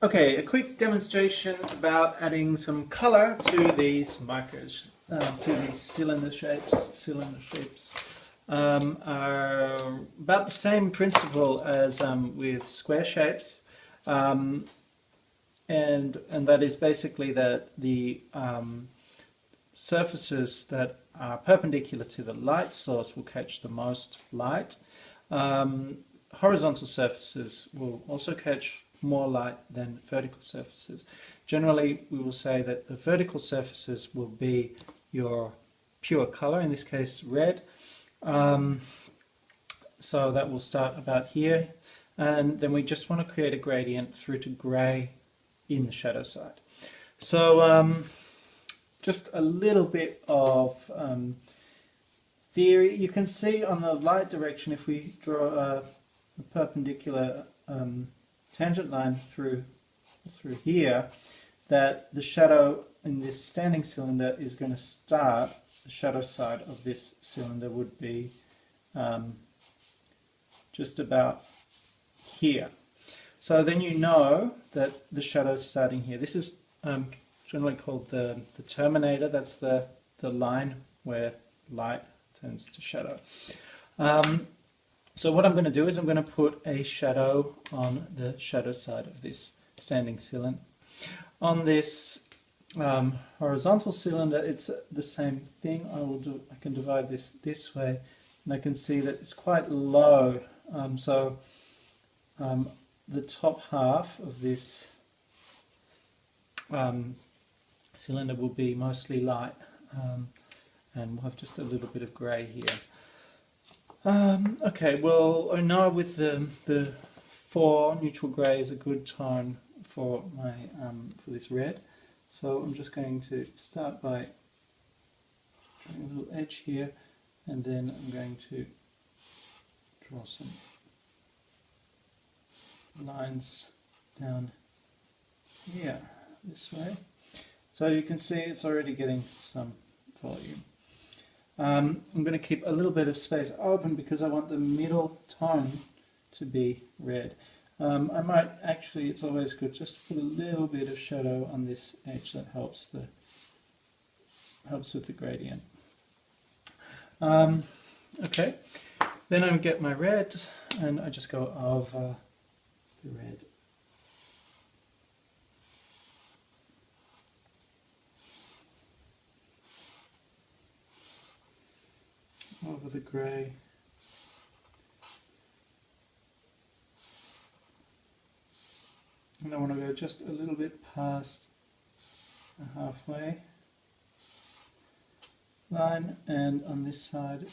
Okay, a quick demonstration about adding some color to these markers, to these cylinder shapes. Cylinder shapes are about the same principle as with square shapes, and that is basically that the surfaces that are perpendicular to the light source will catch the most light. Horizontal surfaces will also catch more light than vertical surfaces. Generally, we will say that the vertical surfaces will be your pure color, in this case red. So that will start about here, and then we just want to create a gradient through to grey in the shadow side. So just a little bit of theory. You can see on the light direction, if we draw a perpendicular tangent line through here, that the shadow in this standing cylinder is going to start, the shadow side of this cylinder would be just about here. So then you know that the shadow is starting here. This is generally called the terminator. That's the line where light turns to shadow. So what I'm going to do is I'm going to put a shadow on the shadow side of this standing cylinder. On this horizontal cylinder, it's the same thing. I can divide this way, and I can see that it's quite low. The top half of this cylinder will be mostly light, and we'll have just a little bit of grey here. Okay, well, I know with the 4 neutral grey is a good tone for my for this red, so I'm just going to start by drawing a little edge here, and then I'm going to draw some lines down here this way. So you can see it's already getting some volume. I'm going to keep a little bit of space open because I want the middle tone to be red. I might actually, it's always good just to put a little bit of shadow on this edge. That helps with the gradient. Okay, then I get my red and I just go over the red. Over the grey. And I want to go just a little bit past the halfway line, and on this side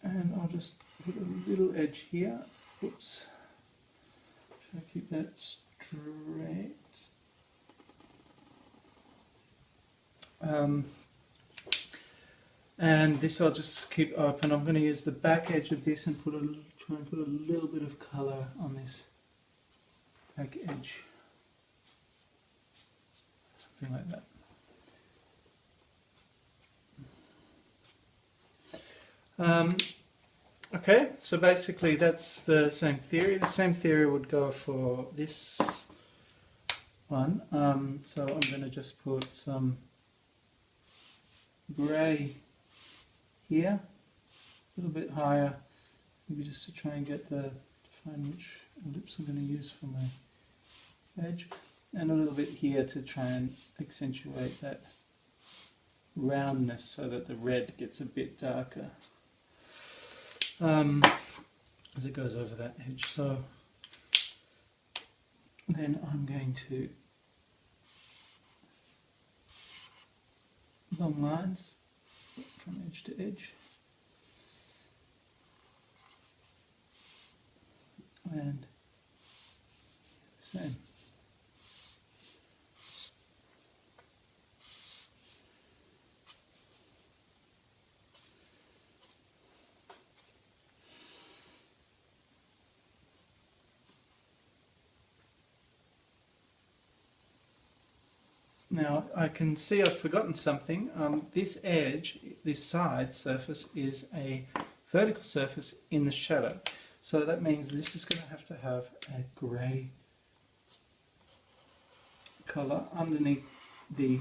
and I'll just put a little edge here. Oops. Try to keep that straight. And this I'll just keep open. I'm going to use the back edge of this and try and put a little bit of colour on this back edge. Something like that. Okay, so basically that's the same theory. The same theory would go for this one. So I'm going to just put some grey here, a little bit higher, maybe just to try and define which ellipse I'm going to use for my edge, and a little bit here to try and accentuate that roundness so that the red gets a bit darker as it goes over that edge. So then I'm going to long lines from edge to edge, and same. Now I can see I've forgotten something. This edge, this side surface, is a vertical surface in the shadow. So that means this is going to have a grey colour underneath the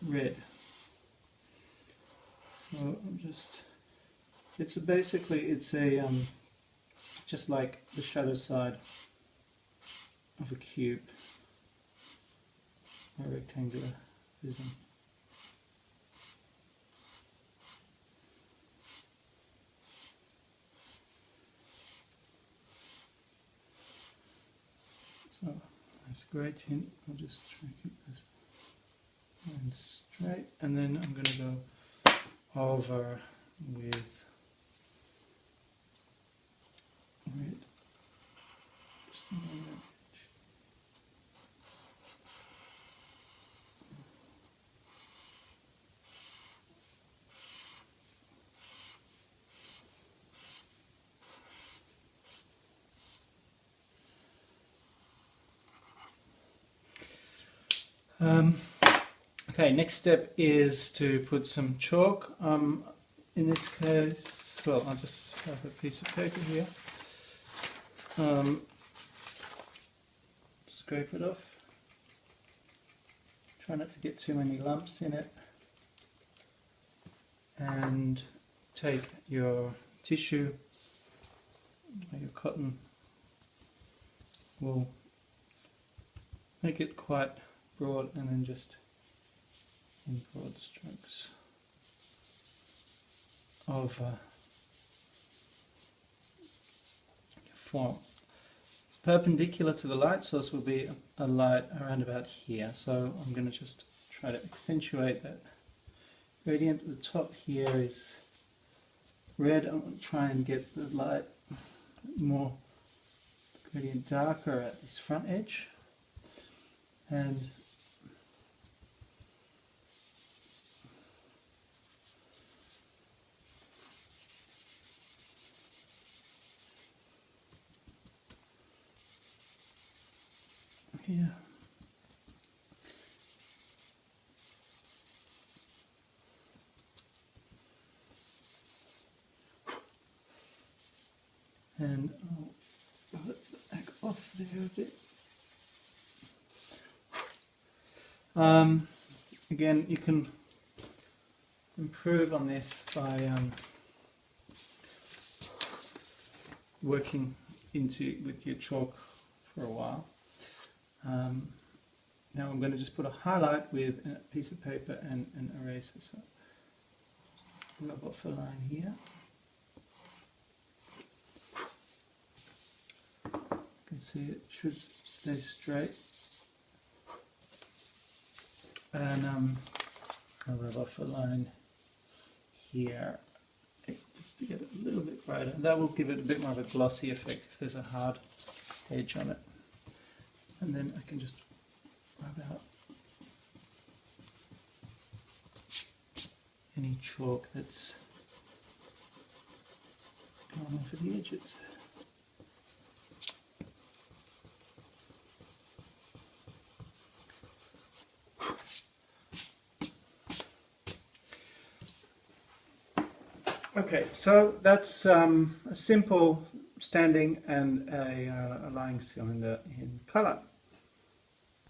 red. So I'm just, it's basically, it's a just like the shadow side of a cube, a rectangular prism. So nice grey tint. I'll just try and keep this line straight, and then I'm going to go over with red. Just on that edge. Okay, next step is to put some chalk. In this case, well, I'll just have a piece of paper here. Scrape it off. Try not to get too many lumps in it. And take your tissue, or your cotton wool, make it quite broad, and then just in broad strokes over form. Perpendicular to the light source will be a light around about here, so I'm going to just try to accentuate that gradient. At the top here is red. I'm going to try and get the light more gradient darker at this front edge, and here. And I'll let the back off there a bit. Again, you can improve on this by working with your chalk for a while. Now I'm going to just put a highlight with a piece of paper and an eraser. So rub off a line here. You can see it should stay straight. And I'll rub off a line here just to get it a little bit brighter. That will give it a bit more of a glossy effect if there's a hard edge on it. And then I can just rub out any chalk that's gone off of the edges. Okay, so that's a simple standing and a lying cylinder in colour.